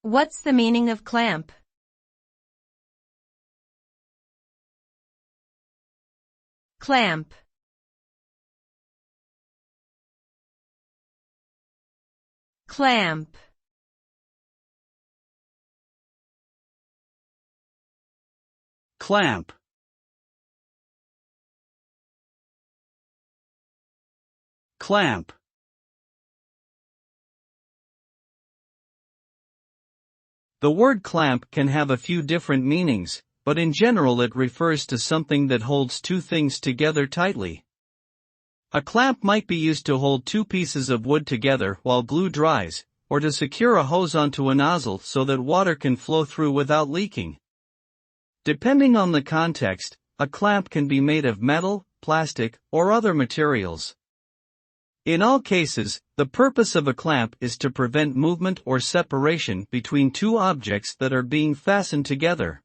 What's the meaning of clamp? Clamp. Clamp. Clamp. Clamp. The word clamp can have a few different meanings, but in general it refers to something that holds two things together tightly. A clamp might be used to hold two pieces of wood together while glue dries, or to secure a hose onto a nozzle so that water can flow through without leaking. Depending on the context, a clamp can be made of metal, plastic, or other materials. In all cases, the purpose of a clamp is to prevent movement or separation between two objects that are being fastened together.